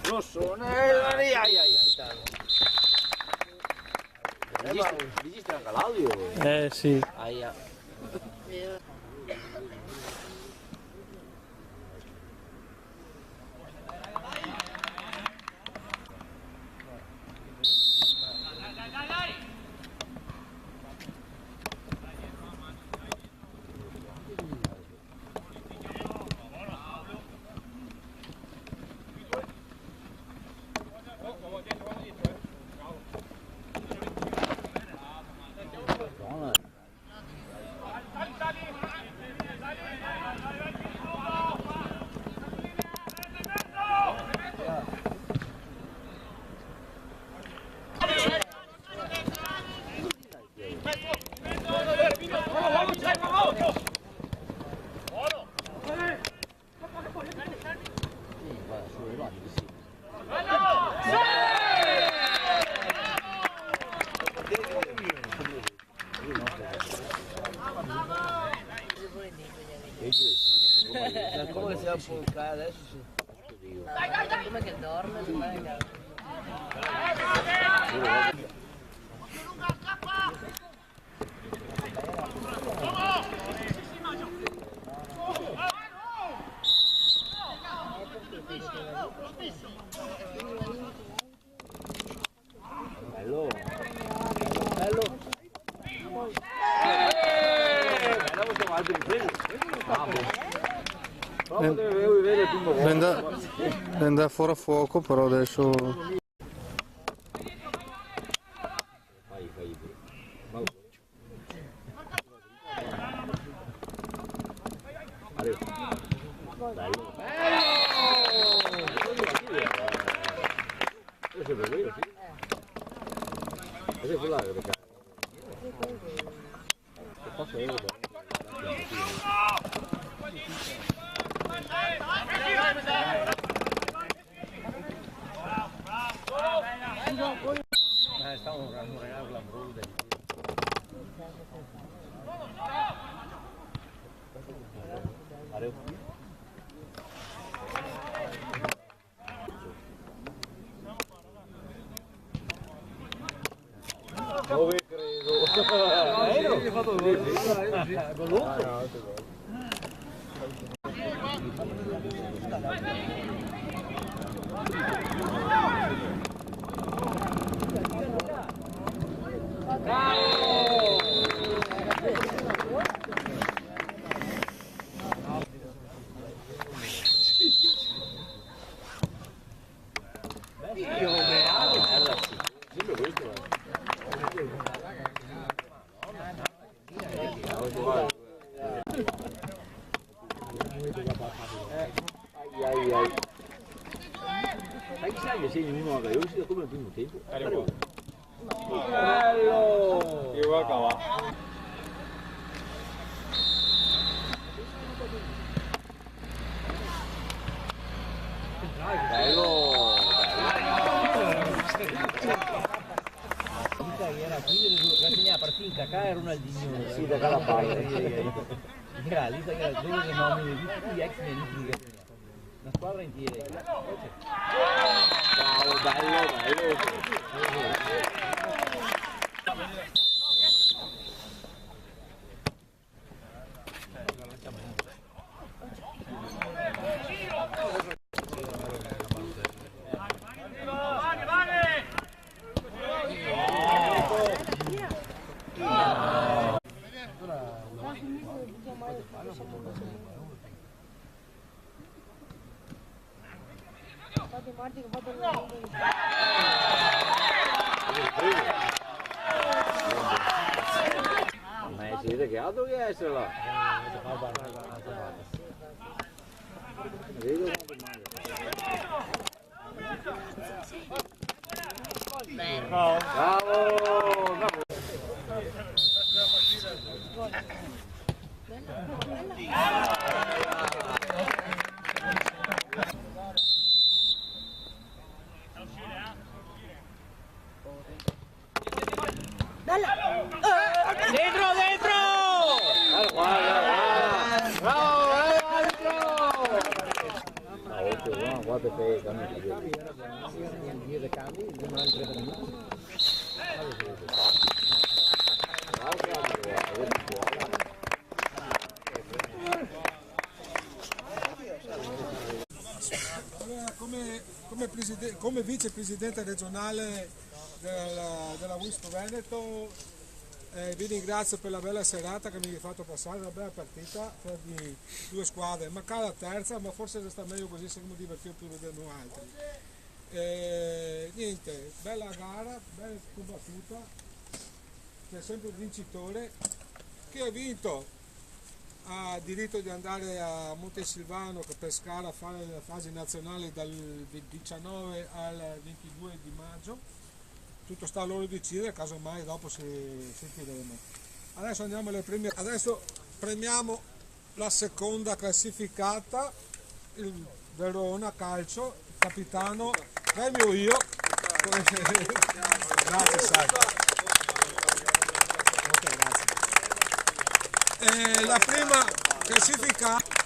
grosso, registra anche l'audio? Sì. Aia. Come si può bucare adesso? Dai! Come che dorme? Bello! Bello! Siamo altri ripresi! Prende fuori a fuoco, però adesso... Estamos regalando la bruda. Dove credo? Hai fatto Sai che sai che segni uno a io si come al primo tempo? Bello! Che guarda. Bello! Era qui la segnava partita, qua era Ronaldinho. Sì, da qua la parte. Era lì, era due dei nomi di tutti gli ex nemici. Una squadra intera. Bravo, bello. Ma si vede che altro che essere là. Vedo bravo! Bravo! Dentro! Guarda! Bravo! note per dire cambi, rimane 30 minuti. Come vicepresidente regionale della WISP Veneto vi ringrazio per la bella serata che mi avete fatto passare, una bella partita tra di due squadre, mancava la terza, ma forse sta meglio così, siamo divertiti più vedendo altri. Niente, bella gara, bella combattuta, c'è sempre il vincitore che ha vinto. Ha diritto di andare a Montesilvano per pescare a fare la fase nazionale dal 19 al 22 di maggio. Tutto sta a loro decidere, casomai dopo sentiremo. Adesso andiamo alle premiazioni. Adesso premiamo la seconda classificata, il Verona Calcio, il capitano, premio io. Grazie, sai. Molto grazie. La prima classificata